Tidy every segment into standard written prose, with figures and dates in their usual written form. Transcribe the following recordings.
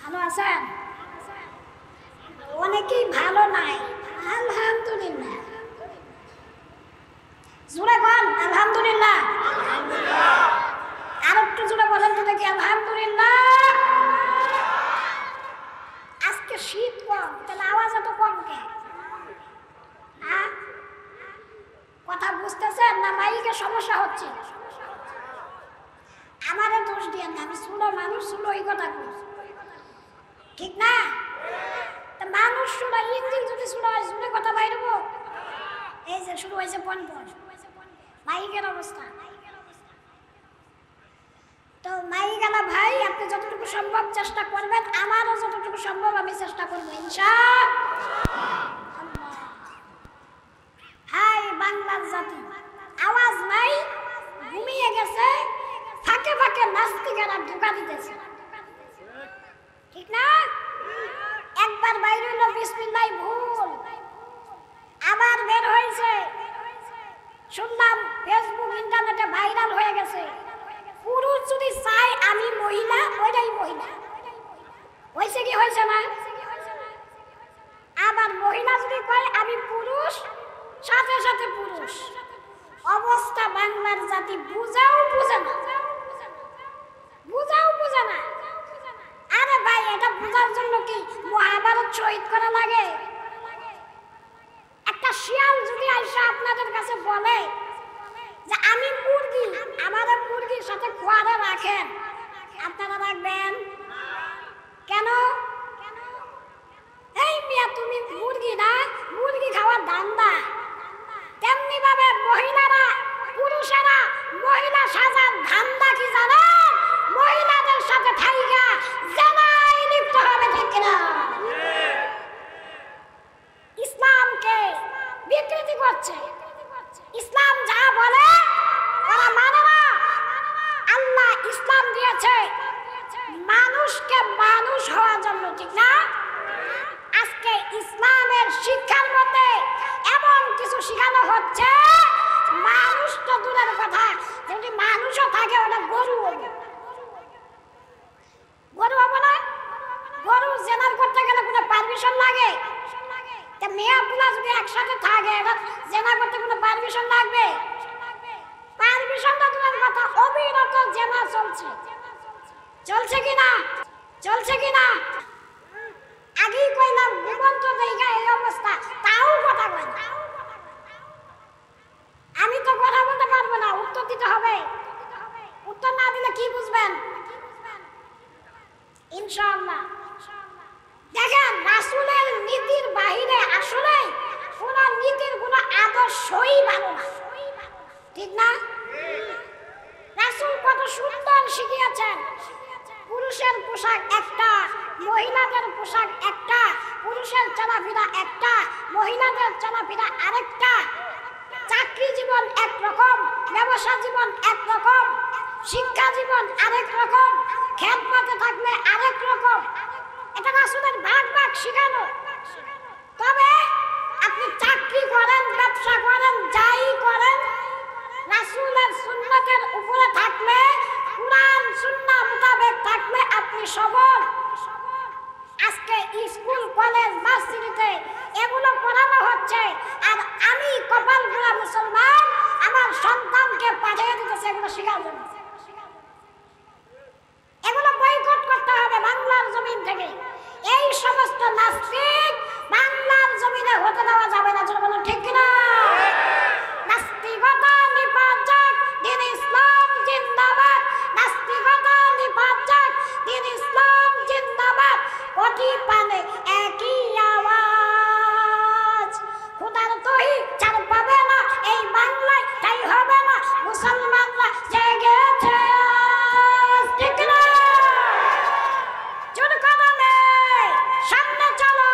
ভালো আছেন? অনেকেই ভালো নাই। আলহামদুলিল্লাহ। জোরে বল আলহামদুলিল্লাহ। আর একটু জোরে বলেন তো দেখি আলহামদুলিল্লাহ। আজকে শীত কম, তাহলে আওয়াজ এত কম কে? কথা বুঝতেছেন না? মাইকে সমস্যা হচ্ছে। আমারে দোষ দিয়ে না, আমি ছোট মানুষ, ছোট এই কথা ঠিক না? মানুষ ছোট, ইঞ্জিন যদি ছোট হয় জুড়ে কথা বাইরব। এই যে শুরু হয়েছে পনপন মাইকের অবস্থা। তো মাইকালা ভাই, আপনি যতটুকু সম্ভব চেষ্টা করবেন, আমারও যতটুকু সম্ভব আমি চেষ্টা করবো ইনশাআল্লাহ। হাই বাংলার জাতি, আওয়াজ নাই, ঘুমিয়ে গেছে, ফাঁকে ফাঁকে নাস্তিকেরা ধোঁকা দিতেছে, ঠিক না? একবার বাইরে হইল বিসমিল্লাহ ভুল, আবার বের হয়েছে, শুনলাম ফেসবুক ইন্টারনেটে ভাইরাল হয়ে গেছে। পুরুষ যদি চাই আমি মহিলা, ওইটাই মহিলা হয়েছে কি হয়েছে না? আবার মহিলা যদি কয় আমি পুরুষ, সাথে সাথে পুরুষ। অবস্থা বাংলার জাতি বুঝাও বুঝে না, বুঝাও বুঝে না। আরে ভাই, এটা বুঝার জন্য কি মহাভারত শহীদ করা লাগে? একটা শিয়াল যদি আইসা আপনাদের কাছে বলে যে আমি মুরগি, আমাদের মুরগির সাথে খোয়ারে রাখেন, আপনারা রাখবেন কেন? এই মিয়া, তুমি মুরগি না, মুরগি খাওয়ার ধান্দা। তেমনি ভাবে মহিলারা, পুরুষেরা মহিলা সাজার ধান্দা কি জানেন? মহিলাদের সাথে থাইকা জেনায় লিপ্ত হবে, ঠিক কিনা? ইসলামকে বিকৃতি করছে। ইসলাম যা বলে ওরা মানে না। আল্লাহ ইসলাম দিয়েছে মানুষকে মানুষ হওয়ার জন্য, ঠিক না? আজকে ইসলামের শিক্ষার মধ্যে এমন কিছু শেখানো হচ্ছে, মানুষ তো দূরের কথা, যদি মানুষও থাকে ওটা গরু হবে। গরু হবে না? গরু জেনার করতে গেলে কোনো পারমিশন লাগে? মেয়েগুলা যদি একসাথে থাকে, এটা জেনা করতে কোনো পারমিশন লাগবে? পারমিশনটা দূরের কথা, অবিরত জেনা চলছে। চলছে কিনা? চলছে কিনা? আগেই কইলাম ঘুমন্ত জায়গা এই অবস্থা, তাও কথা কয় না। আমি তো কথা বলতে পারবো না, উত্তর দিতে হবে। উত্তর না দিলে কি বুঝবেন? ইনশাআল্লাহ। দেখেন, রাসূলের নীতির বাহিরে আসলে কোন নীতির কোন আদর্শই ভালো না, ঠিক না? রাসূল কত সুন্দর শিখিয়েছেন। পুরুষের পোশাক একটা, মহিলাদের পোশাক একটা, পুরুষের চলাফেরা একটা, মহিলাদের চলাফেরা আরেকটা। চাকরি জীবন একরকম, ব্যবসা জীবন একরকম, শিক্ষা জীবন আরেক রকম, খেদমতে থাকলে আরেক রকম। এটা রাসূলের ভাগ ভাগ শিখানো। তবে আপনি চাকরি করেন, ব্যবসা করেন, যাই করেন, রাসূলের সুন্নতের উপরে থাকলে, কুরআন সুন্নাহ মোতাবেক থাকলে আপনি সবল। আজকে স্কুল, কলেজ, ভার্সিটিতে এগুলো পড়ানো হচ্ছে, আর আমি কপাল পোড়া মুসলমান আমার সন্তানকে পাঠিয়ে দিতেছে এগুলো শেখার জন্য। এগুলো বয়কট করতে হবে বাংলার জমিন থেকে। এই সমস্ত নাস্তিক বাংলার জমিনে হতে দেওয়া যাবে না, বলো ঠিক কিনা? নাস্তিকতা নিপাত যাক, দ্বীন ইসলাম জিন্দাবাদ। নাস্তিকতা নিপাত যাক, দ্বীন ইসলাম জিন্দাবাদ। প্রতি পানে একই আওয়াজ, খোদার তৌহিদ ছাড় পাবে না এই বাংলায়, তাই হবে না মুসলমানরা জেগেছে, ঠিক না? জোর কদমে সামনে চলো।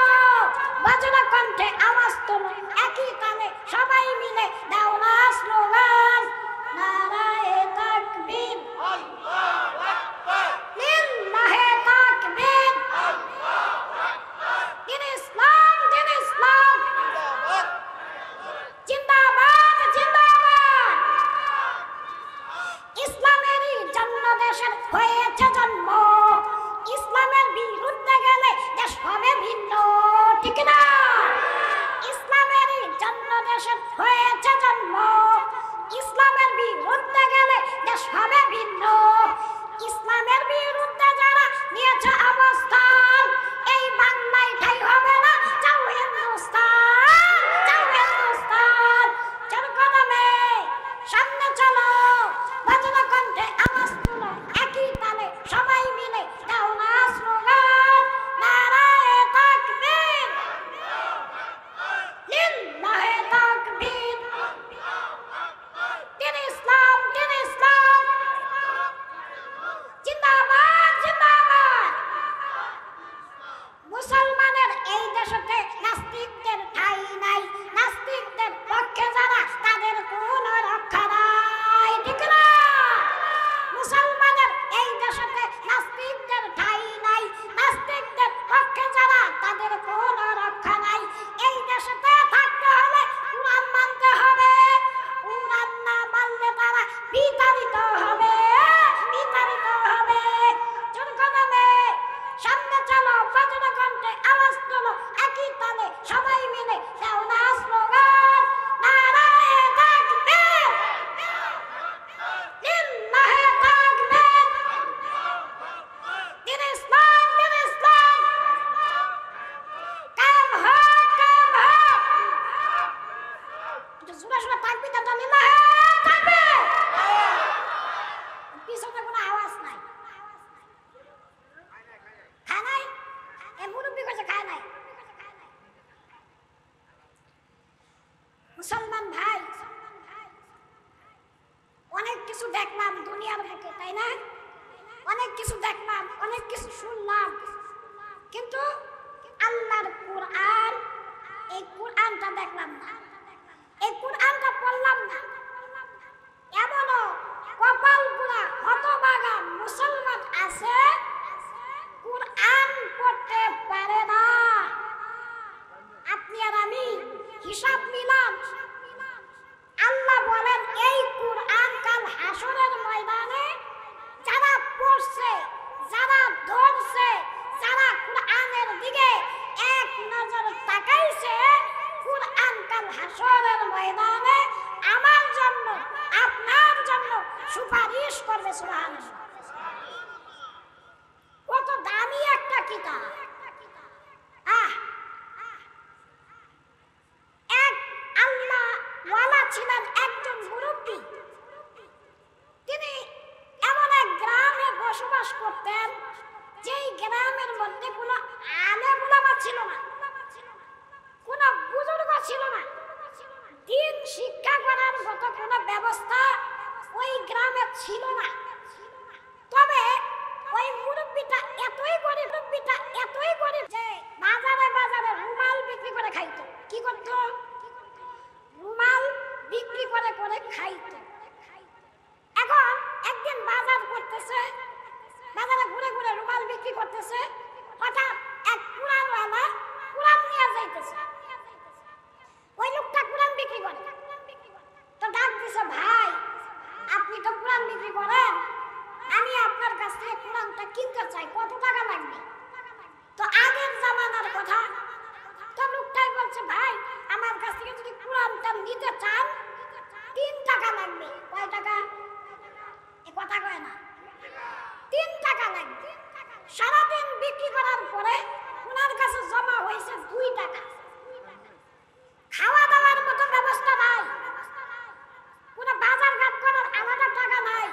অনেক কিছু শুনলাম, কিন্তু আল্লাহর কোরআন, এই কোরআনটা দেখলাম না, এই কোরআনটা পড়লাম না। এমনও কপাল পোড়া হতভাগা মুসলমান আছে কোরআন পড়তে পারে না। আপনি আর আমি হিসাব মিলাম। আল্লাহ বলেন এই কোরআন কাল হাসরের ময়দানে যারা পড়ছে, যারা ধরছে, যারা কোরআনের দিকে এক নজর তাকাইছে, কোরআন কাল হাসরের ময়দানে আমার জন্য, আপনার জন্য সুপারিশ করবে। সুবহানাল্লাহ। কত দামি একটা কিতাব। এক আল্লাহ ওয়ালা ছিলেন একজন মুরব্বী। তিনি এমন এক গ্রামে বসবাস করতেন যেই গ্রামের মধ্যে কোনো আলেম ওলামা ছিল না, কোনো বুজুর্গ ছিল না, দিন শিক্ষা করার মতো কোনো ব্যবস্থা ওই গ্রামে ছিল না। তবে ওই মুরব্বীটা এতই গরিব যে বাজারে বাজারে রুমাল বিক্রি করে খাইতো। কি করতো? রুমাল বিক্রি করে করে খাইতো। এখন একদিন বাজার করতেছে, বাজারে ঘুরে ঘুরে রুমাল বিক্রি করতেছে, হঠাৎ এক কোরআনওয়ালা কোরআন নিয়ে যাইতেছে। ওই লোকটা কোরআন বিক্রি করে, তো ডাক দিছে, ভাই আপনি তো কোরআন বিক্রি করেন, আমি আপনার কাছ থেকে কোরআনটা কিনতে চাই, কত টাকা লাগবে? তো আগের জামানার কথা, তো লোকটাই বলছে, ভাই আমার কাছ থেকে যদি কোরআনটা নিতে চান 3 টাকা লাগবে। কয় টাকা? এ কথা কয় না, 3 টাকা লাগবে। সারাদিন বিক্রি করার পরে ওনার কাছে জমা হয়েছে 2 টাকা। খাওয়া দাওয়ার মতো ব্যবস্থা নাই, কোনো বাজার ঘাট করার আলাদা টাকা নাই,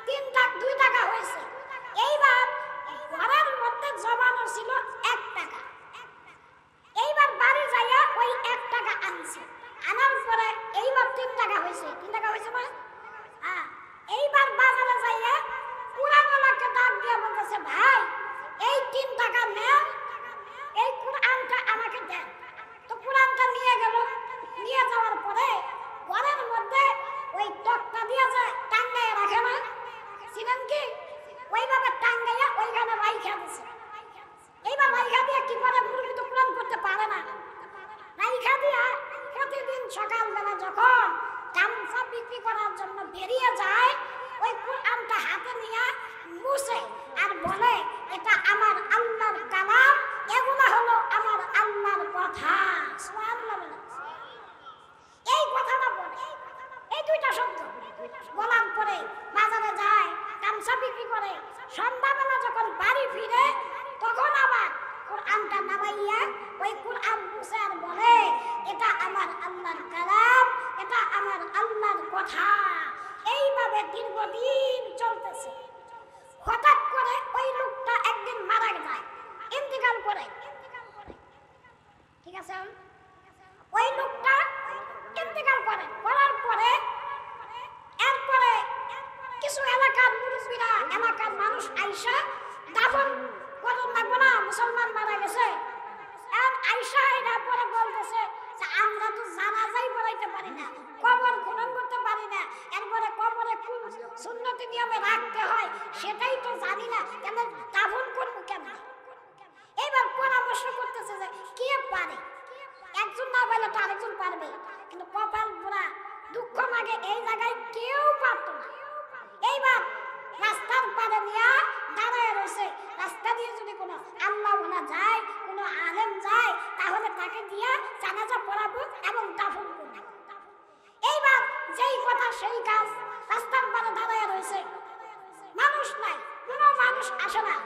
2 টাকা হয়েছে। এইবার ঘরের মধ্যে জমানো ছিল 1 টাকা। এইবার বাড়ি যাইয়া ওই 1 টাকা আনছে, আনার পরে এইবার 3 টাকা হয়েছে। 3 টাকা হয়েছে না? এইবার বাজারে যাইয়া কোরআনওয়ালাকে ডাক দিয়ে বলতেছে, ভাই এই 3 টাকা নেন, এই কোরআনটা আমাকে দেন। তো কোরআনটা নিয়ে গেল। নিয়ে যাওয়ার পরে ঘরের মধ্যে ওই তক্তা দিয়ে যে টাঙ্গাইয়া রাখে না, ছিলেন কি, ওইভাবে টাঙ্গাইয়া ওইখানে রাইখা দিছে। এইবার রাইখা দিয়ে কি করে, মুরগি তো কোরআন পড়তে পারে না, রাইখা দিয়া প্রতিদিন সকালবেলা যখন গামছা বিক্রি করার জন্য বেরিয়ে যায়, ওই কোরআনটা হাতে নিয়ে মুছে আর বলে, এটা আমার আল্লাহর কালাম, এগুলো হলো আমার আল্লাহর কথা। সুবহানাল্লাহ। এই কথাটা বলে, এই 2টা শব্দ বলার পরে বাজারে যায়, গামছা বিক্রি করে। সন্ধ্যাবেলা যখন বাড়ি ফিরে, তখন আবার কোরআনটা নামাইয়া ওই কোরআন মুছে আর বলে, এটা আমার আল্লাহর কালাম, এটা আমার আল্লাহর কথা। এইভাবে দীর্ঘদিন চলতেছে। হঠাৎ করে ওই লোকটা একদিন মারা যায়, ইন্তেকাল করে। ঠিক আছে, ওই লোকটা ইন্তেকাল করে, করার পরে এরপরে কিছু এলাকার মুরব্বীরা, এলাকার মানুষ আইসা দাফন করুন লাগবো না, মুসলমান মারা গেছে। এখন আইসা এরা পরে বলতেছে যে আমরা তো জানাজাই পড়াইতে পারি না, কবর খনন করতে পারি না, এরপরে কবরে কোন সুন্নতি নিয়মে রাখতে হয় সেটাই তো জানি না, কেন দাফন করবো কেন? এইবার পরামর্শ করতেছে যে কে পারে, একজন না পারলে তো আরেকজন পারবে, কিন্তু কপাল পোড়া দুঃখ লাগে এই জায়গায় কেউ পারত না। এইবার রাস্তার পারে নিয়ে দাঁড়ায় রয়েছে, রাস্তা দিয়ে যদি কোনো আল্লাহ ওনা যায়, কোনো আলেম যায়, তাহলে তাকে দিয়ে জানাজা পড়াবো এবং দাফন করবো। এইবার যেই কথা সেই কাজ, রাস্তার পারে দাঁড়ায় রয়েছে, মানুষ নাই, কোনো মানুষ আসে না।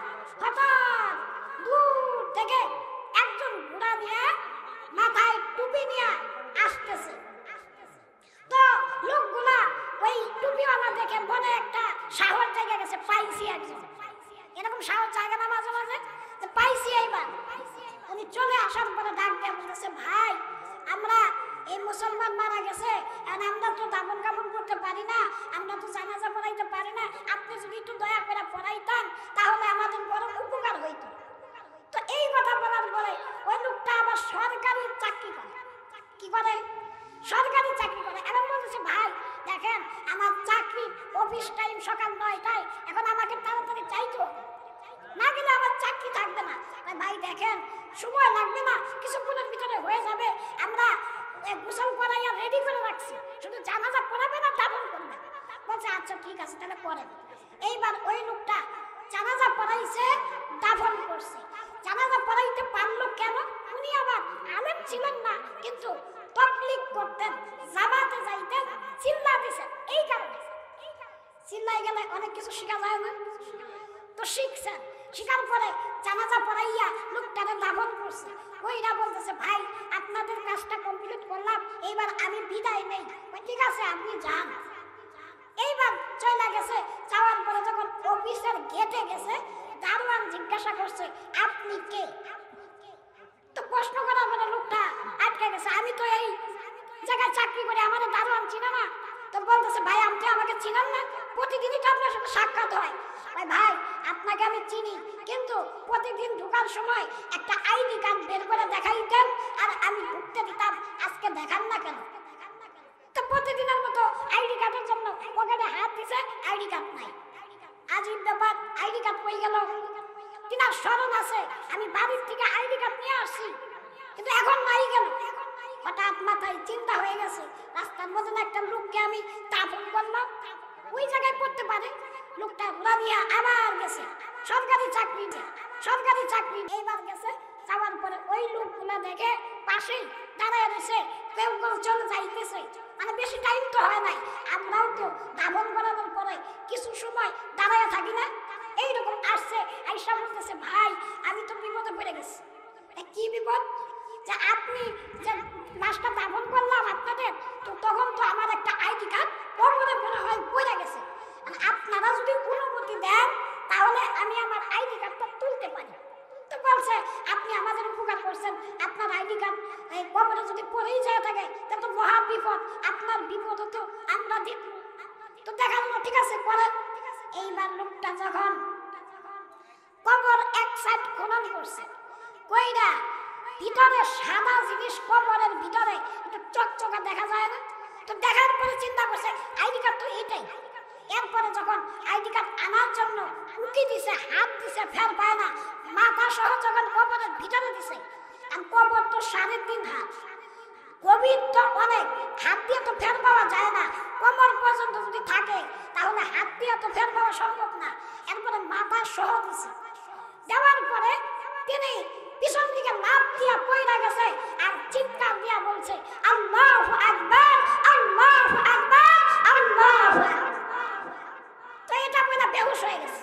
হঠাৎ দূর থেকে একজন ঘোড়া নিয়ে, মাথায় টুপি নিয়ে আসতেছে। তো লোকগুলা ওই টুপিওয়ালা দেখে মনে একটা সাহস জায়গা গেছে, পাইছি একজন, এরকম সাহস জায়গা না মাঝে মাঝে। মুসলমান মারা গেছে, আর আমরা তো দাফন কাফন করতে পারি না, আমরা তো জানাজা পড়াইতে পারি না, আপনি যদি একটু দয়া করে পড়াইতেন তাহলে আমাদের বড় উপকার হইতো। তো এই কথা বলার পরে ওই লোকটা আবার সরকারি চাকরি করে। কি করে? সরকারি চাকরি করে। এখন বলতেছে ভাই দেখেন আমার চাকরি অফিস টাইম সকাল 9টায়, এখন আমাকে তাড়াতাড়ি চাইতে হবে, না গেলে আমার চাকরি থাকবে না। ভাই দেখেন সময় লাগবে না, কিছুক্ষণের ভিতরে হয়ে যাবে, আমরা গোসল করাইয়া রেডি করে রাখছি, শুধু জানাজা পড়াবে না দাফন করবে। বলছে আচ্ছা ঠিক আছে তাহলে করেন। এইবার ওই লোকটা জানাজা পড়াইছে, দাফন করছে। জানাজা পড়াইতে পারলো কেন? উনি আবার আলেম ছিলেন না, কিন্তু তাবলীগ করতেন, জামাতে যাইতেন, চিল্লা দিতেন। এই কারণে চিল্লাই গেলে অনেক কিছু শেখা যায় না, তো শিখছেন। শিকার পরে জানাজা পড়াইয়া লোকটারে দাফন করছে। ওইরা বলতেছে ভাই আপনাদের কাজটা কমপ্লিট করলাম, এইবার আমি বিদায় নেই। ঠিক আছে আপনি যান। এইবার চলে গেছে। যাওয়ার পরে যখন অফিসের গেটে গেছে, দারোয়ান জিজ্ঞাসা করছে আপনি কে? তো প্রশ্ন করার পরে লোকটা আটকে গেছে, আমি তো এই জায়গায় চাকরি করি, আমাদের দারোয়ান চিনে না। তো বলতেছে ভাই আপনি আমাকে চিনেন না, প্রতিদিনই তো আপনার সাথে সাক্ষাৎ হয়। ভাই আপনাকে আমি চিনি, কিন্তু প্রতিদিন ঢোকার সময় একটা আইডি কার্ড বের করে দেখাইতেন আর আমি ঢুকতে দিতাম, আজকে দেখান না কেন? তো প্রতিদিনের মতো আইডি কার্ডের জন্য পকেটে হাত দিছে, আইডি কার্ড নাই। আজীব ব্যাপার, আইডি কার্ড কই গেল? কিনা স্মরণ আছে আমি বাড়ির থেকে আইডি কার্ড নিয়ে আসছি, কিন্তু এখন নাই গেল। হঠাৎ মাথায় চিন্তা হয়ে গেছে, রাস্তার মধ্যে একটা লোককে আমি দাফন করলাম, ওই জায়গায় করতে পারে। লোকটা ঘোরা দিয়ে আবার গেছে সরকারি চাকরিতে, সরকারি চাকরি। এইবার গেছে, যাওয়ার পরে ওই লোকগুলা দেখে পাশেই দাঁড়ায় রয়েছে, কেউ কেউ চলে যাইতেছে, মানে বেশি টাইম তো হয় নাই। আমরাও তো দাফন করানোর পরে কিছু সময় দাঁড়ায় থাকি না? এইরকম আসছে, আইসা বলতেছে ভাই আমি তো বিপদে পড়ে গেছি। কি বিপদ? যে আপনি যে লাশটা দাফন করলাম আপনাদের, তো তখন তো আমার একটা আইডি কার্ড কবরে মনে হয় পড়ে গেছে, আপনারা যদি অনুমতি দেন তাহলে আমি আমার আইডি কার্ডটা তুলতে পারি। তো বলছে আপনি আমাদের উপকার করছেন, আপনার আইডি কার্ড কবরে যদি পড়েই যায় থাকে তা তো মহা বিপদ, আপনার বিপদ তো আমরা দিব। তো দেখালো ঠিক আছে করেন। এইবার লোকটা যখন কবর এক সাইড খনন করছে, কইরা ভিতরে সাদা জিনিস, কবরের ভিতরে একটু চকচকা দেখা যায় না? তো দেখার পরে চিন্তা করছে আইডি কার্ড তো এইটাই। এরপরে যখন আইডি কার্ড আনার জন্য উকি দিছে, হাত দিছে, ফের পায় না, মাথা সহ যখন কবরের ভিতরে দিছে, আর কবর তো 3.5 হাত, গভীর তো অনেক, হাত দিয়ে তো ফের পাওয়া যায় না। কোমর পর্যন্ত যদি থাকে তাহলে হাত দিয়ে তো ফের পাওয়া সম্ভব না। এরপরে মাথা সহ দিছে, দেওয়ার পরে তিনি পিছন দিকে লাফ দিয়া পয়রা গেছে আর চিৎকার দিয়া বলছে আল্লাহু আকবার, আল্লাহু আকবার, আল্লাহু আকবার। তো এটা বলে বেহুশ হয়ে গেছে।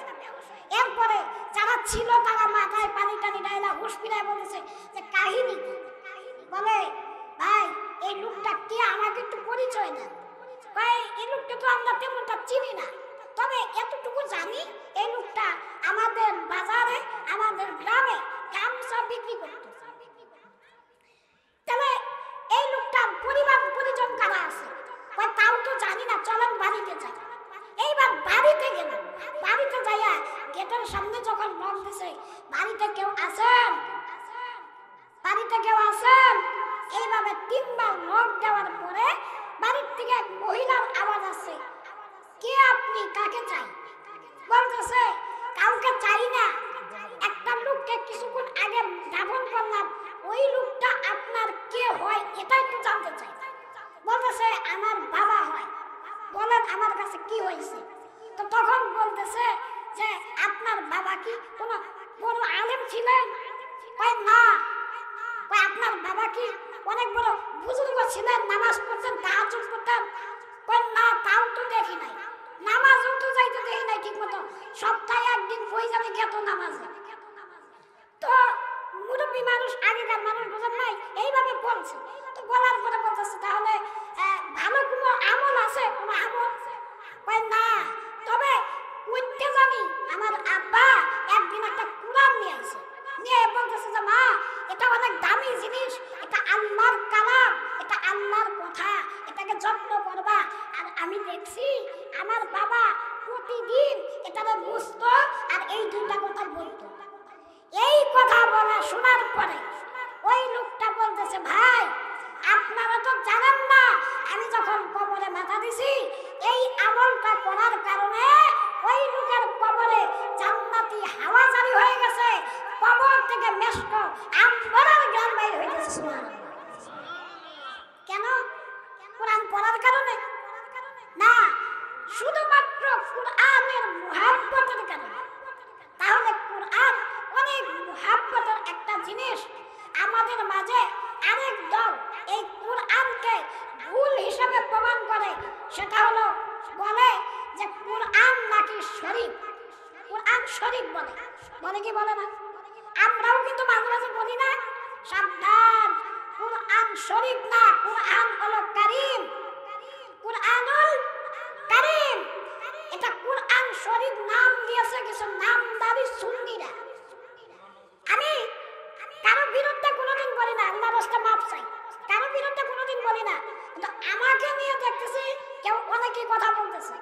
এরপরে যারা ছিল তারা মাথায় পানি টানি ডাইলা হুশ ফিরায় বলেছে যে কাহিনী বলে ভাই এই লোকটা কে, আমাকে একটু পরিচয় দেন। ভাই এই লোকটা তো আমরা তেমনটা চিনি না, তবে এতটুকু জানি এই লোকটা আমাদের বাজারে, আমাদের গ্রামে গামছা বিক্রি করত। তাহলে এই লোকটার পরিবার পরিজন কারা আছে তাও তো জানি না, চলেন বাড়িতে যাই। এইবার বাড়িতে গেল, বাড়িতে যাইয়া গেটের সামনে যখন নক দিছে, বাড়িতে কেউ আছেন, বাড়িতে কেউ আছেন, এইভাবে 3 বার নক দেওয়ার পরে বাড়ির থেকে এক মহিলার আওয়াজ আসছে, কে আপনি, কাকে চাই? বলতেছে কাউকে চাই না, একটা লোককে কিছুক্ষণ আগে দাফন করলাম, ওই লোকটা আপনার কে হয় এটা একটু জানতে চাই। বলতেছে আমার বাবা হয়। বলেন আমার কাছে কি হয়েছে? তো তখন বলতেছে যে আপনার বাবা কি কোনো বড় আলেম ছিলেন? কয় না। কয় আপনার বাবা কি অনেক বড় বুজুর্গ ছিলেন, নামাজ পড়তেন, তাহাজ্জুদ পড়তেন? কয় না, তাও তো দেখি নাই, নামাজও তো যাইতে দেখি নাই ঠিক মতো, সপ্তাহে একদিন বই যাবে গেত নামাজে। তো মুরব্বী মানুষ, আগেকার মানুষ বোঝেন নাই, এইভাবে বলছে। তো বলার পরে বলতেছে তাহলে ভালো কোনো আমল আছে? কোনো আমল? কয় না, তবে কইতে জানি আমার আব্বা একদিন একটা কুরআন নিয়ে আসে, নিয়ে বলতেছে যে মা এটা অনেক দামি জিনিস, এটা আল্লাহর কালাম, এটা আল্লাহর ওনার বাবা প্রতিদিন এটারে বুঝতো আর এই দুইটা কথা বলতো। এই কথা বলা শোনার পরে ওই লোকটা বলতেছে, ভাই আপনারা তো জানেন না আমি যখন কবরে মাথা দিছি এই আমলটা করার কারণে ওই লোকের কবরে জান্নাতি হাওয়া জারি হয়ে গেছে, কবর থেকে মেশক আমবরের গান বাইর হয়ে গেছে। সুবহানাল্লাহ। কেন? কোরআন পড়ার কারণে না, শুধুমাত্র কোরআনের মুহাব্বতের কারণে। তাহলে কোরআন অনেক মুহাব্বতের একটা জিনিস। আমাদের মাঝে আরেক দল এই কোরআনকে ভুল হিসাবে প্রমাণ করে, সেটা হলো বলে যে কোরআন নাকি শরীফ, কোরআন শরীফ বলে। বলে কি বলে না? আমরাও কিন্তু মাঝে মাঝে বলি না, সাবধান কোরআন শরীফ না, কোরআন হলো কারীম, কোরআনুল কারীম। এটা কোরআন শরীফ নাম দিয়েছে কিছু নামদারি সুন্নিরা। আমি কারো বিরুদ্ধে কোনোদিন বলি না, আল্লাহর রাস্তায় মাপ চাই, কারো বিরুদ্ধে কোনোদিন বলি না, কিন্তু আমাকে নিয়ে দেখতেছি কেউ অনেকেই কথা বলতেছে,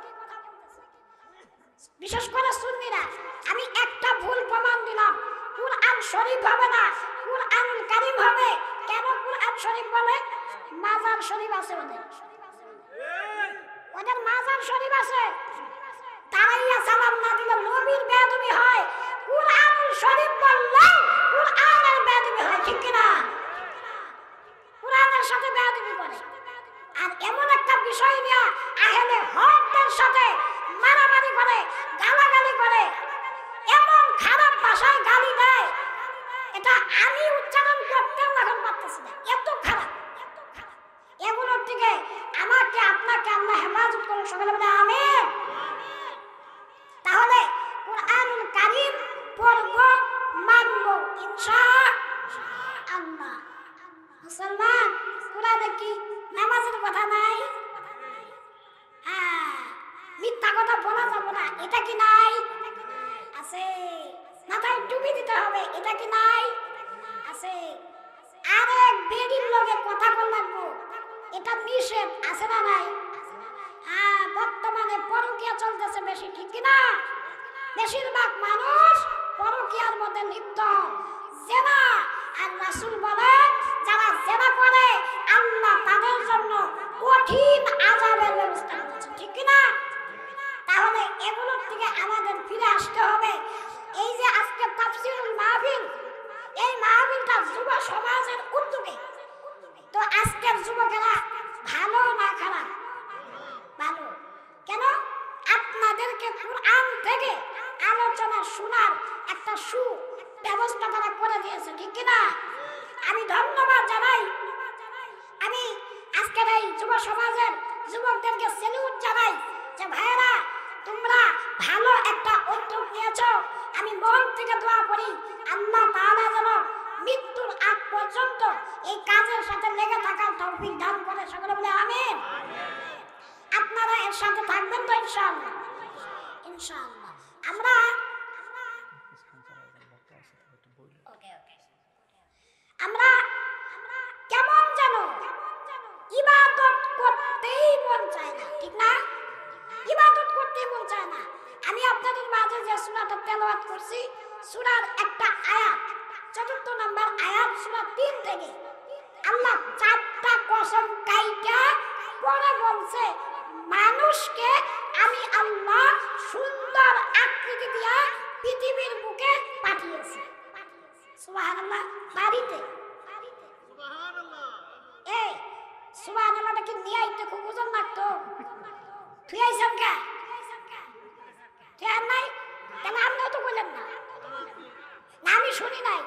বিশেষ করে সুন্নিরা। আমি একটা ভুল প্রমাণ দিলাম, কোরআন শরীফ হবে না, কোরআনুল কারীম হবে। কেন কোরআন শরীফ বলে? মাজার শরীফ আছে ওদের, ওদের মাজার শরীফ আছে। তারাইয়া সালাম না দিলে নবীর বেয়াদবি হয়, কোরআনুল শরীফ বললে কোরআনের বেয়াদবি হয়, ঠিক কি না? কোরআনের সাথে বেয়াদবি করে। আর এমন একটা বিষয় নিয়ে আহলে হকদের সাথে মারামারি করে, গালাগালি করে, এমন খারাপ ভাষায় গালি দেয়, এটা আমি উচ্চারণ করতেও এখন পারতেছি না, এত খারাপ। এগুলোর থেকে আমাকে আপনাকে আল্লাহ হেফাজত করুন, সকলে বলে আমিন। তাহলে কোরআনুল কারীম পড়ব, মানব ইনশাআল্লাহ। মুসলমান, কোরআনে কি নামাজের কথা নাই? হ্যাঁ, মিথ্যা কথা বলা যাবে না, এটা কি নাই? আছে। মাথায় টুপি দিতে হবে, এটা কি নাই? আছে। আরেক বেডির লগে কথা বল লাগবো, এটা নিষেধ, আছে না নাই? হ্যাঁ, বর্তমানে পরকীয়া চলতেছে বেশি, ঠিক কি না? বেশিরভাগ মানুষ পরকীয়ার মধ্যে লিপ্ত, জেনা। আর রাসূল বলেন যারা জেনা করে আল্লাহ তাদের জন্য কঠিন আযাবের ব্যবস্থা করেছে, ঠিক কি না? তাহলে এগুলোর থেকে আমাদের ফিরে আসতে হবে। এই যে আজকে তাফসীরুল মাহফিল, এই মাহফিলটা যুব সমাজের উদ্যোগে। তো আজকের যুবকেরা ভালো না খারাপ? ভালো। কেন? আপনাদেরকে কোরআন থেকে আলোচনা শোনার একটা ব্যবস্থা তারা করে দিয়েছে, ঠিক কি না? আমি ধন্যবাদ জানাই, আমি আজকের এই যুব সমাজের যুবকদেরকে সেলুট জানাই যে ভাইরা তোমরা ভালো একটা উদ্যোগ নিয়েছো। আমি মন থেকে দোয়া করি আল্লাহ তাআলা যেন মৃত্যুর আগ পর্যন্ত এই কাজের সাথে লেগে থাকার তৌফিক দান করে, সকলে বলে আমিন। আপনারা এর সাথে থাকবেন তো ইনশাআল্লাহ? ইনশাআল্লাহ। আমরা আমরা কেমন যেন ইবাদত করতেই মন চায় না, ঠিক না? ইবাদত করতেই মন চায় না। আমি আপনাদের মাঝে যে সূরাটা তেলাওয়াত করছি, সূরার একটা আয়াত, ৪র্থ নম্বর আয়াত, সূরা ৩ থেকে আল্লাহ ৪টা কসম কাইটা পরে বলছে মানুষকে আমি আল্লাহ সুন্দর আকৃতি দিয়া পৃথিবীর বুকে পাঠিয়েছি। সুবহানাল্লাহ। বাড়িতে সুবহানাল্লাহ। এই সুবহানাল্লাহটা কি নিয়ে আইতে খুব ওজন লাগতো? তুই আইছেন কা? তুই আর নাই কেন? আপনিও তো বললেন না, আমি শুনি নাই।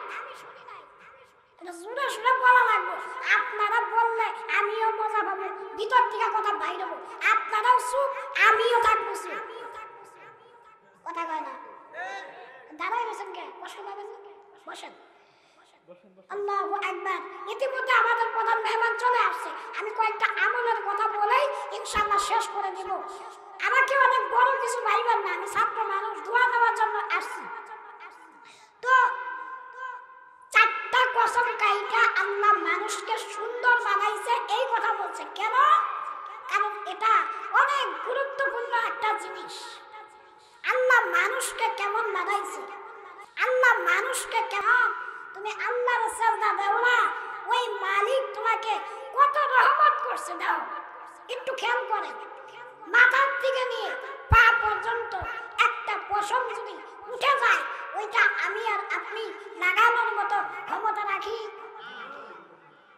জোরে জোরে বলা লাগবে, আপনারা বললে আমিও মজা পাবো, ভিতর থেকে কথা বাইর হবো। আপনারাও চুপ, আমিও থাকবো চুপ। কথা কয় না, দাঁড়াই গেছেন কে? বসে যাবেন, বসেন। আল্লাহু আকবার। ইতিমধ্যে আমাদের প্রধান মেহমান চলে আসছে, আমি কয়েকটা আমলের কথা বলেই ইনশাআল্লাহ শেষ করে দিব। আমাকে অনেক বড় কিছু ভাইবেন না, আমি ছাত্র মানুষ, দোয়া দেওয়ার জন্য আসছি। তো ৪টা কসম কাইটা আল্লাহ মানুষকে সুন্দর বানাইছে, এই কথা বলছে। কেন? কারণ এটা অনেক গুরুত্বপূর্ণ একটা জিনিস। আল্লাহ মানুষকে কেমন বানাইছে, আল্লাহ মানুষকে কেমন, তুমি আল্লাহর সাজদা দাও না, ওই মালিক তোমাকে কত রহমত করছে দাও। একটু খেয়াল করেন, মাথার থেকে নিয়ে পা পর্যন্ত একটা পশম যদি উঠে যায়, ওইটা আমি আর আপনি লাগানোর মতো ক্ষমতা রাখি?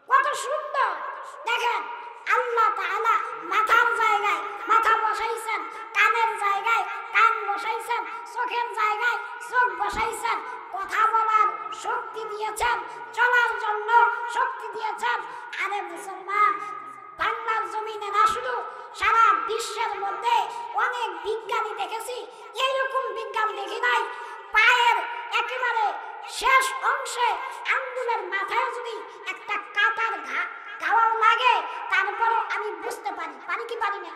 কত সুন্দর দেখেন, আল্লাহ তাআলা মাথার জায়গায় মাথা বসাইছেন, কানের জায়গায় কান বসাইছেন, চোখের জায়গায় চোখ বসাইছেন, কথা বলার শক্তি দিয়েছেন, চলার জন্য শক্তি দিয়েছেন। আরে মুসলমান, বাংলার জমিনে না, শুধু সারা বিশ্বের মধ্যে অনেক বিজ্ঞানী দেখেছি, এইরকম বিজ্ঞান দেখি নাই। পায়ের একেবারে শেষ অংশে আঙ্গুলের মাথায় যদি একটা কাটার ঘাওয়া লাগে, তারপরে আমি বুঝতে পারি কি পারি না?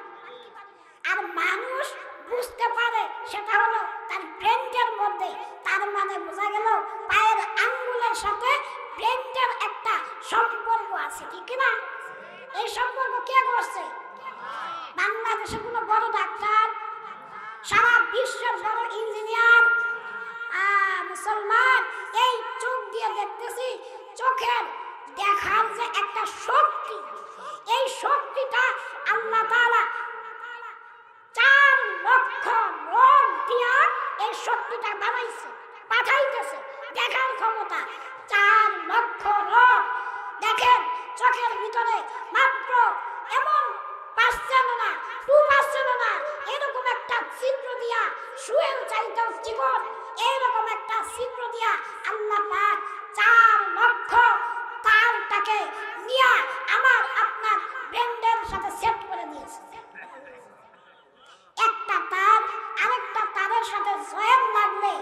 আর মানুষ বুঝতে পারে, সেটা হলো তার ব্রেনের মধ্যে। তার মানে বোঝা গেল পায়ের আঙ্গুলের সাথে ব্রেনের একটা সম্পর্ক আছে, ঠিক না? এই সম্পর্ক কে করছে? বাংলাদেশে কোনো বড় ডাক্তার, সারা বিশ্বের বড় ইঞ্জিনিয়ার। মুসলমান, এই চোখ দিয়ে দেখতেছি, চোখের দেখার যে একটা শক্তি, এই শক্তিটা আল্লাহ তাআলা 4 লক্ষ রোগ দিয়া এই শক্তিটা বানাইছে, পাঠাইতেছে। দেখার ক্ষমতা 4 লক্ষ রোগ। দেখেন, চোখের ভিতরে মাত্র এমন 5% না, 2% না, এরকম একটা ছিদ্র দিয়া, শুয়ের চাইতেও চিকন এরকম একটা ছিদ্র দিয়া আল্লাহ পাক 4 লক্ষ তারটাকে নিয়ে আমার আপনার ব্রেনের সাথে সেট করে দিয়েছে। একটা তার আরেকটা তারের সাথে জয়েন লাগলে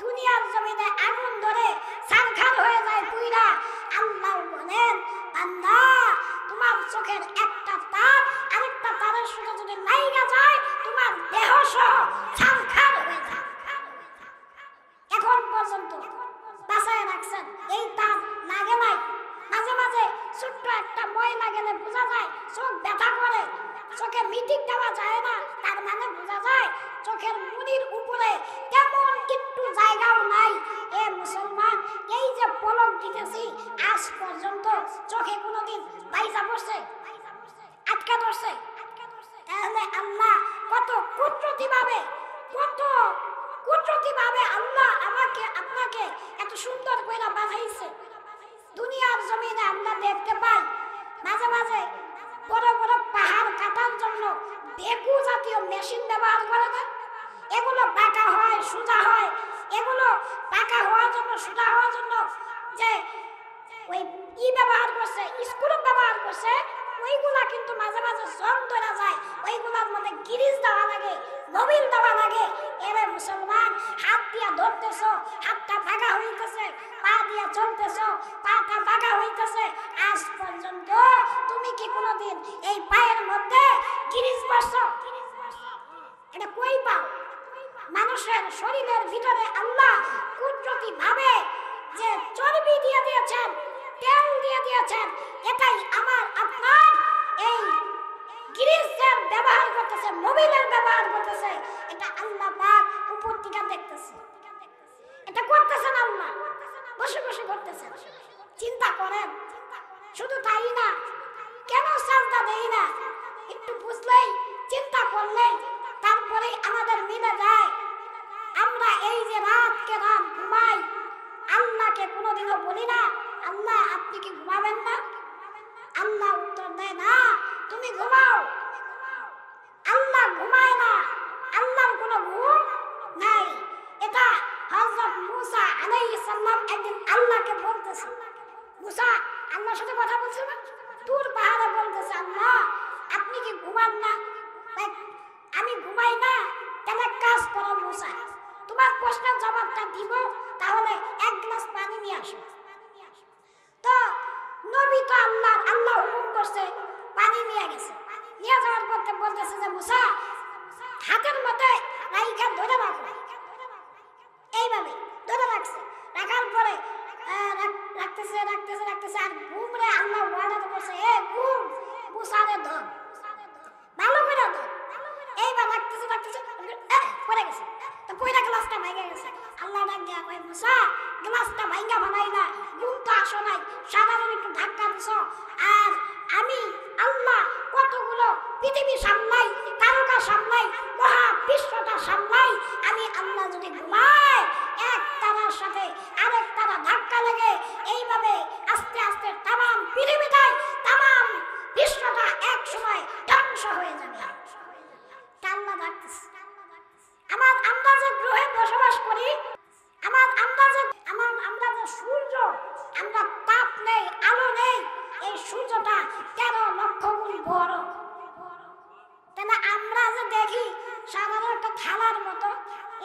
দুনিয়ার জমিনে আগুন ধরে ছারখার হয়ে যায় পুইরা। আল্লাহ বলেন, বান্দা, তোমার চোখের একটা তার আরেকটা তারের সাথে যদি লাইগা যায়, তোমার দেহ সহ ছারখার হয়ে যায়। এখন পর্যন্ত বাঁচায় রাখছেন, এই তার লাগে নাই। মাঝে মাঝে ছোট্ট একটা ময়লা গেলে বোঝা যায় চোখ ব্যথা করে, চোখে মিটিক দেওয়া যায় না, তার মানে বোঝা যায় চোখের মুনির উপরে তেমন একটু জায়গাও নাই। এ মুসলমান, এই যে পলক দিতেছি, আজ পর্যন্ত চোখে কোনোদিন বাইজা পড়ছে, আটকা ধরছে? তাহলে আল্লাহ কত কুদরতি ভাবে আল্লাহ আমাকে আপনাকে এত সুন্দর করে বানাইছে। দুনিয়ার জমিনে আমরা দেখতে পাই মাঝে মাঝে বড় বড় পাহাড় কাটার জন্য বেগু জাতীয় মেশিন ব্যবহার করে না? এগুলো বাঁকা হয়, সোজা হয়, এগুলো বাঁকা হওয়ার জন্য, সোজা হওয়ার জন্য যে ওই ব্যবহার করছে, স্ক্রু ব্যবহার করছে, ওইগুলা কিন্তু মাঝে মাঝে জং ধরা যায়, ওইগুলোর মধ্যে গিরিজ দেওয়া লাগে, মোবিল দেওয়া লাগে। এরে মুসলমান, হাত দিয়া ধরতেছ, হাতটা বাঁকা হইতেছে, পা দিয়া চলতেছ, পাটা বাঁকা হইতেছে। আজ পর্যন্ত তুমি কি কোনোদিন এই পায়ের মধ্যে গিরিজ বসছো? এটা কই পাও? মানুষের শরীরের ভিতরে আল্লাহ কুদরতি ভাবে যে চর্বি দিয়ে দিয়েছেন, তেল দিয়ে দিয়েছেন, এটাই আমার আপনার এই গিরিজের ব্যবহার করতেছে, মোবিলের ব্যবহার করতেছে। এটা আল্লাহ পাক উপর থেকে দেখতেছে, এটা করতেছেন আল্লাহ, বসে বসে করতেছেন। চিন্তা করেন। শুধু তাই না, কেন সাজদা দেই না একটু বুঝলেই, চিন্তা করলেই তারপরেই আমাদের মিলে যায়। আমরা এই যে রাতকে রাত ঘুমাই, আল্লাহকে কোনোদিনও বলি না, আল্লাহ আপনি কি ঘুমাবেন না? আল্লাহ উত্তর দেয় না, তুমি ঘুমাও। আল্লাহ ঘুমায় না, আল্লাহর কোনো ঘুম নাই। এটা হযরত মুসা আলাইহিস সালাম একদিন আল্লাহকে বলতেছে। মুসা আল্লাহর সাথে কথা বলছে না, তুর পাহাড়ে বলতেছে, আল্লাহ আপনি কি ঘুমান না? আমি ঘুমাই না। তাহলে কাজ করো মুসা, তোমার প্রশ্নের জবাবটা দিব, তাহলে 1 গ্লাস পানি নিয়ে আসো। তো নবী তো আল্লাহ হুকুম করছে, পানি নিয়ে গেছে। নিয়ে যাওয়ার পর বলতেছে যে মুসা, হাতের মধ্যে রাইখা ধরে রাখো। এইভাবে ধরে রাখছে, রাখার পরে রাখতেছে আর ঘুম রে আল্লাহ ওয়াদা করছে, এ ঘুম মুসারে ধর। আসো নাই, সাধারণ একটু ধাক্কা দিছ। আর আমি আল্লাহ কতগুলো পৃথিবী সামলাই, তারকা সামলাই, মহা বিশ্বটা সামলাই। আমি আল্লাহ যদি ঘুমাই, এক তারার সাথে আরেক তারা ধাক্কা লেগে এইভাবে আস্তে আস্তে তামাম পৃথিবীটাই, তামাম বিশ্বটা এক সময় ধ্বংস হয়ে যাবে। আল্লাহ ডাকতেছে। আমরা যে গ্রহে বসবাস করি, আমরা যে সূর্য, আমরা তাপ নেই, আলো নেই, এই সূর্যটা 13 লক্ষ গুণ বড়। তাহলে আমরা যে দেখি সাধারণ একটা থালার মতো,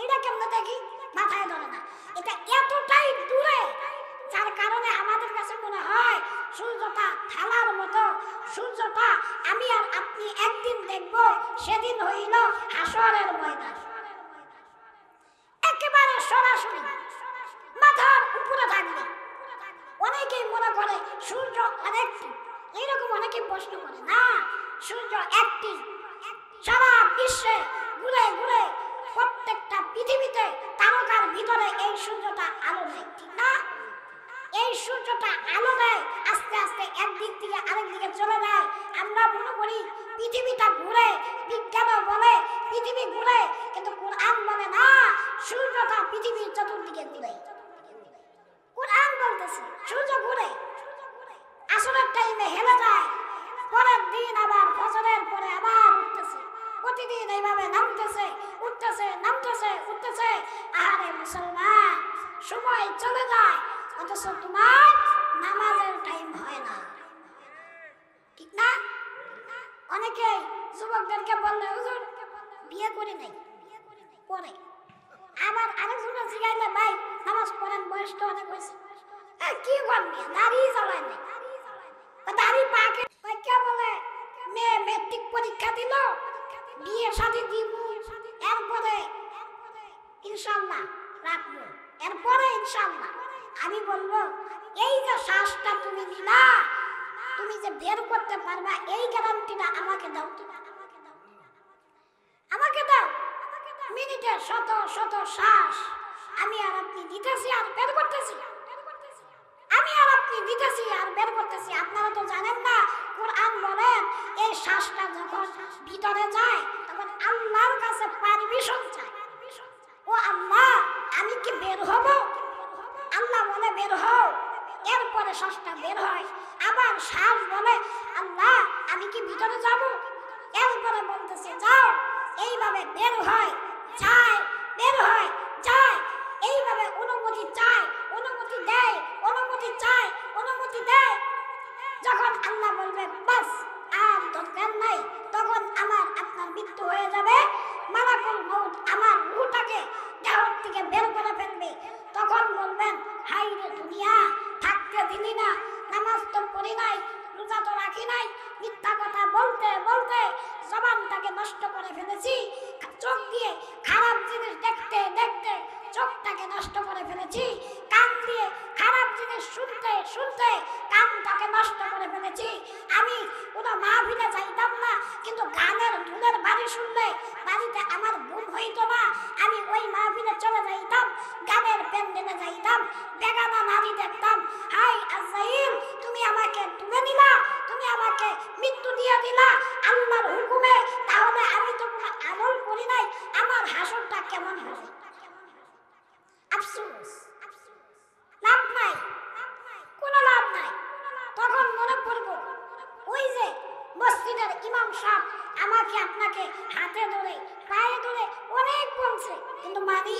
এটা কেমনে দেখি মাথায় ধরে না। এটা এতটাই দূরে, যার কারণে আমাদের কাছে মনে হয় সূর্যটা থালার মতো। সূর্যটা আমি আর আপনি একদিন দেখব, সেদিন হইল হাসরের ময়দান। একেবারে সরাসরি মাথার উপরে থাকবে। অনেকেই মনে করে সূর্য অনেকটি, এইরকম অনেকে প্রশ্ন করে। না, সূর্য একটি। সারা বিশ্বে ঘুরে ঘুরে প্রত্যেকটা পৃথিবীতে তারকার ভিতরে এই সূর্যটা আলো দেয়, ঠিক না? এই সূর্যটা আলো দেয়, আস্তে আস্তে একদিক থেকে আরেক দিকে চলে যায়। আমরা মনে করি পৃথিবীটা ঘুরে, বিজ্ঞানও বলে পৃথিবী ঘুরে, কিন্তু কোরআন বলে না, সূর্যটা পৃথিবীর চতুর্দিকে ঘুরে। কোরআন বলতেছে সূর্য ঘুরে, আসরের টাইমে হেলে যায়, পরের দিন আবার ফজরের পরে আবার উঠতেছে। প্রতিদিন এইভাবে নামতেছে, উঠতেছে, নামতেছে, উঠতেছে। আরে মুসলমান, সময় চলে যায়, অথচ তোমার নামাজের টাইম হয় না, ঠিক না? অনেকে যুবকদেরকে বললে, হুজুর বিয়ে করে নাই, পরে আবার আরেকজনে জিগাইলে, ভাই নামাজ পড়েন, বয়স তো অনেক হয়েছে। কি করবি, দাড়ি জ্বালায় নাই, দাড়ি পাকে কে বলে মেয়ে মেট্রিক পরীক্ষা দিল, বিয়ে শাদী দিব, এরপরে ইনশাআল্লাহ রাখবো, এরপরে ইনশাআল্লাহ। আমি বলবো, এই যে শ্বাসটা তুমি নিলা, তুমি যে বের করতে পারবা, এই গ্যারান্টিটা আমাকে দাও, আমাকে দাও। মিনিটে শত শত শ্বাস আমি আর আপনি দিতেছি আর বের করতেছি, আমি আর আপনি দিতেছি আর বের করতেছি। আপনারা তো জানেন না, কোরআন বলেন এই শ্বাসটা যখন ভিতরে যায়, তখন আল্লাহর কাছে পারমিশন চায়। ও আল্লাহ, আমি কি বের হব? আল্লাহ বলে বের হও, এরপরে শ্বাসটা বের হয়। আবার শ্বাস বলে, আল্লাহ আমি কি ভিতরে যাব? এরপরে বলতেছে যাও। এইভাবে বের হয়, যায়, বের হয়, যায়। এইভাবে অনুমতি চায়, অনুমতি দেয়, অনুমতি চায়, অনুমতি দেয়। যখন আল্লাহ বলবে বাস আর দরকার নাই, তখন আমার আপনার মৃত্যু হয়ে যাবে। মালাকুল মউত আমার রূহটাকে দেহ থেকে বের করে ফেলবে। তখন বলবেন, হাই রে দুনিয়া, থাকতে দিলি না, নামাজ তো পড়ি নাই, রোজা তো রাখি নাই, মিথ্যা কথা বলতে বলতে জবানটাকে নষ্ট করে ফেলেছি, চোখ দিয়ে খারাপ জিনিস দেখতে দেখতে চোখটাকে নষ্ট করে ফেলেছি, কান দিয়ে খারাপ জিনিস শুনতে শুনতে কানটাকে নষ্ট করে ফেলেছি। আমি কোনো মাহফিলে যাইতাম না, কিন্তু গানের ধুনের বাড়ি শুনলে বাড়িতে আমার ঘুম হইতো না। আমি ওই মাহফিলে চলে যাইতাম, গানের প্যান্ডেলে যাইতাম, বেগানা নারী দেখতাম। হাই আজরাইল, তুমি আমাকে তুলে নিলা, তুমি আমাকে মৃত্যু দিয়ে দিলা আল্লাহর হুকুমে, তাহলে আমি তো কোনো আমল করি নাই, আমার হাসরটা কেমন হবে? আফসোস, লাভ নাই, কোনো লাভ নাই। তখন মনে পড়ব, ওই যে মসজিদের ইমাম সাহেব আমাকে আপনাকে হাতে ধরে পায়ে ধরে অনেক বলছে, কিন্তু মানি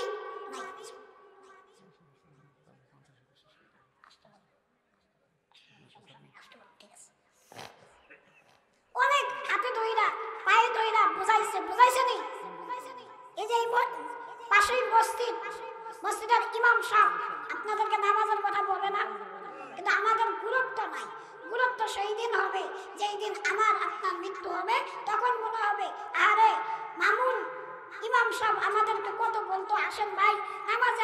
নাই। অনেক হাতে ধইরা পায়ে ধইরা বুঝাইছে, বুঝাইছে নি? এই যে পাশেই মসজিদ, মসজিদের ইমাম সাহেব আপনাদেরকে নামাজের কথা বলে না, কিন্তু আমাদের গুরুত্ব নাই। গুরুত্ব সেই দিন হবে যেই দিন আমার আপনার মৃত্যু হবে। তখন মনে হবে, আরে মামুন ইমাম সাহেব আমাদেরকে কত বলতো, আসেন ভাই নামাজ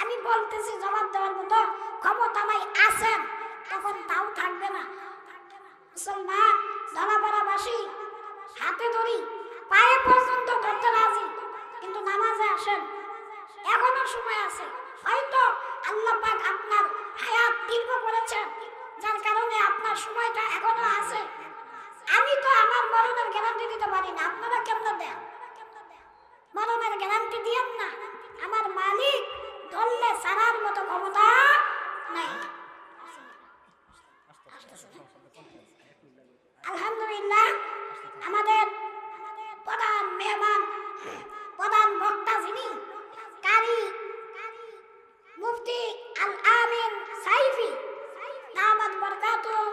আমি বলতেছি জবাব দেওয়ার মতো ক্ষমতা নাই, আছেন তখন তাও থাকবে না। মুসলমান ধরাপাড়াবাসী হাতে ধরি, পায়ে পর্যন্ত ধরতে রাজি, কিন্তু নামাজে আসেন, এখনো সময় আছে। হয়তো আল্লাহ পাক আপনার হায়াত দীর্ঘ করেছেন, যার কারণে আপনার সময়টা এখনো আছে। আমি তো আমার মরণের গ্যারান্টি দিতে পারি না, আপনারা কেমন দেন? মরণের গ্যারান্টি দিয়েন না। আমার মালিক ধরলে সারার মতো ক্ষমতা নাই। আলহামদুলিল্লাহ, আমাদের প্রধান মেহমান, প্রধান বক্তা যিনি, কারি মুফতি আল আমিন সাইফি দামাত বরকাতুহু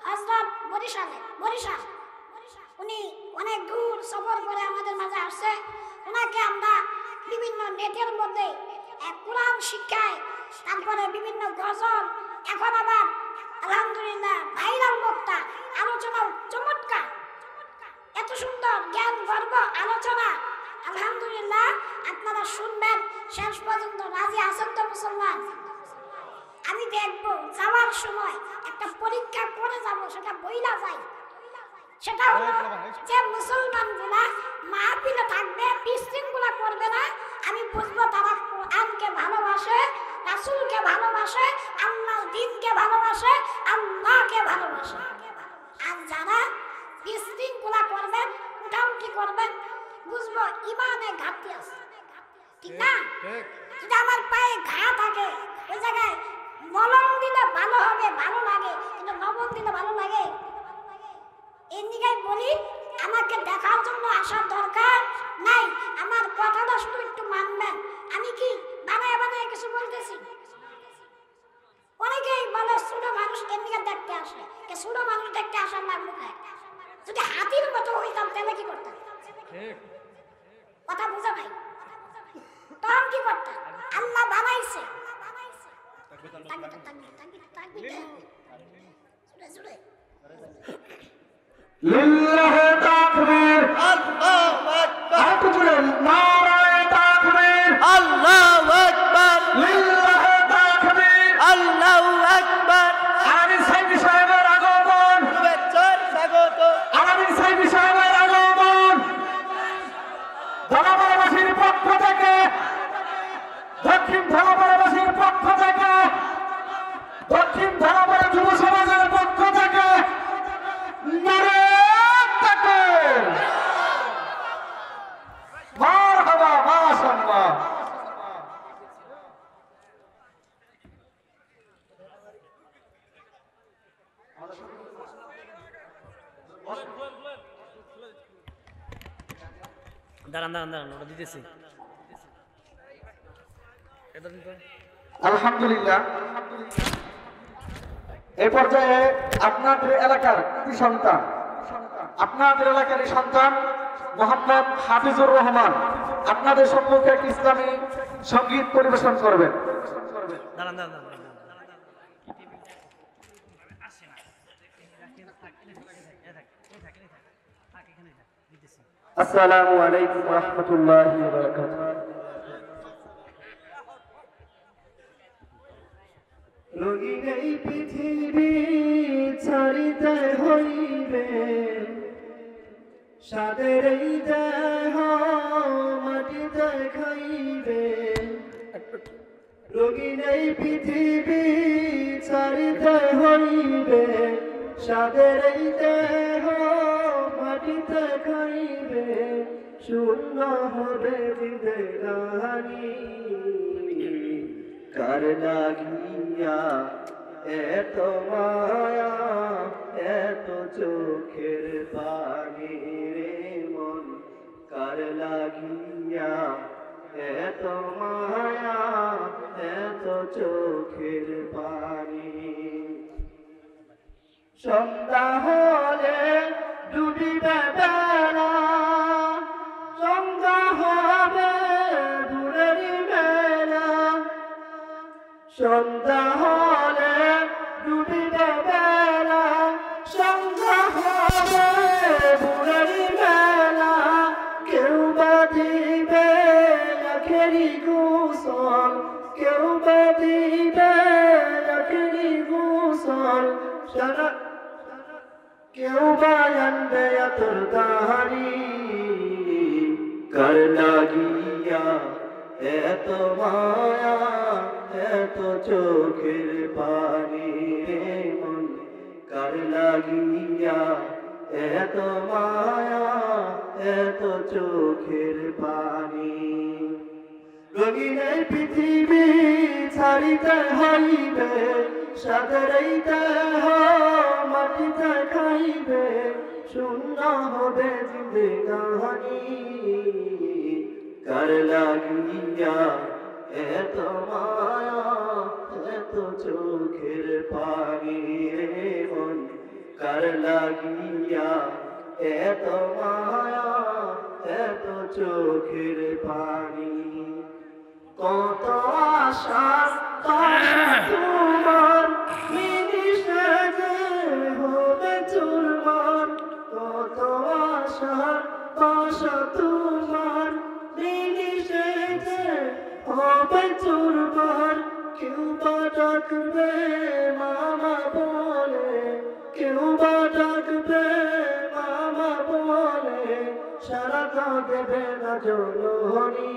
হযরত বরিশাল, উনি অনেক দূর সফর করে আমাদের মাঝে আসছে। ওনাকে আমরা বিভিন্ন নেটের মধ্যে কোরআন শিক্ষায়, তারপরে বিভিন্ন গজল, এখন আবার আলহামদুলিল্লাহ ভাইরাল বক্তা, আলোচনা চমৎকার, এত সুন্দর জ্ঞান গর্ব আলোচনা। আলহামদুলিল্লাহ আপনারা শুনবেন, শেষ পর্যন্ত রাজি আছেন তো মুসলমান? আমি দেখবো যাওয়ার সময় একটা পরীক্ষা করে যাব, সেটা বইলা যায়। সেটা হলো যে মুসলমানগুলা মাহফিলে থাকবে, বিশৃঙ্খলা করবে না, আমি বুঝবো তারা কোরআনকে ভালোবাসে, রাসূলকে ভালোবাসে, আল্লাহর দ্বীনকে ভালোবাসে, আল্লাহকে ভালোবাসে। আর যারা বিশৃঙ্খলা করবেন, উঠাউঠি করবেন, বুঝবো ইমানে ঘাটতি আছে, ঠিক না? যদি আমার পায়ে ঘা থাকে, ওই জায়গায় মলম দিলে ভালো হবে, ভালো লাগে, কিন্তু লবণ দিলে ভালো লাগে? এই নিগাই বলি, আমাকে দেখার জন্য আসার দরকার নাই, আমার কথাটা শুধু একটু মানবেন। আমি কি বানায় বানায় কিছু বলতেছি? অনেকেই বলে ছোট মানুষ এমনিকে দেখতে আসে, ছোট মানুষ দেখতে আসার লাগলো খায়। যদি হাতির মতো হইতাম তাহলে কি করতাম? কথা বুঝা ভাই? তখন কি করতাম? আল্লাহ বানাইছে, লিল্লাহি তাকবীর, আল্লাহু আকবার, নারায়ে তাকবীর, আল্লাহু আকবার, লিল্লাহি তাকবীর, আল্লাহু আকবার। আমিন সাইফি সাহেবের আগমন, শুভেচ্ছার স্বাগত। আমিন সাইফি সাহেবের আগমন ধরাপাড়াবাসীর পক্ষ থেকে, দক্ষিণ ধরাপাড়াবাসীর পক্ষ থেকে, দক্ষিণ ধরাপাড়া যুব সমাজের পক্ষ থেকে নারায়ে তাকবীর, মারহাবা, মাশাআল্লাহ। দাঁড়ান ওটা দিতেছি। আলহামদুলিল্লাহ, এই পর্যায়ে আপনাদের এলাকার সন্তান, আপনাদের এলাকার সন্তান মোহাম্মদ হাফিজুর রহমান আপনাদের সম্মুখে একটি ইসলামী সঙ্গীত পরিবেশন করবেন। দাঁড়ান আসসালামু আলাইকুম ওয়া রাহমাতুল্লাহি ওয়া বারাকাতুহু। রঙিন এই পৃথিবী ছাড়িতে হইবে, সাদের এই দেহ মাটিতে খাইবে। রঙিন এই পৃথিবী ছাড়িতে হইবে, সাদের এই দেহ মাটিতে খাইবে। শূন্য হবে জিন্দেগানি, কার লাগিয়া এত মায়া, এত চোখের পানি রে মন, কার লাগিয়া এত মায়া, এত চোখের পানি। সন্ধ্যা হলে ডুবিবে বেলা, সন্ধ্যা হবে ভোরের বেলা। সন্ধ্যা হলে ডুবিবে বেলা, সন্ধ্যা হবে ভোরের বেলা। কেউ বা দিবে আখেরি গোসল, কেউ সারা কেউ বা আনবে তোর দাড়ি কার লাগিয়া এত মায়া এত চোখের পানি রে মন কার লাগিয়া এত মায়া এত চোখের পানি রঙিন এই পৃথিবী ছাড়িতে হইবে সাদের এই দেহ মাটিতে খাইবে শূন্য হবে জিন্দেগানি কার লাগিয়া এত মায়া এত চোখের পানি রে মন কার লাগিয়া এত মায়া এত চোখের পানি কত আশা তোমার মিনিশে যে হবে চুরমার কত আশা তোমার মিনিশে যে হবে চুরমার কেউ বা ডাকবে মামা বলে কেউ বা ডাকবে মামা বলে সারা দেবে না জননী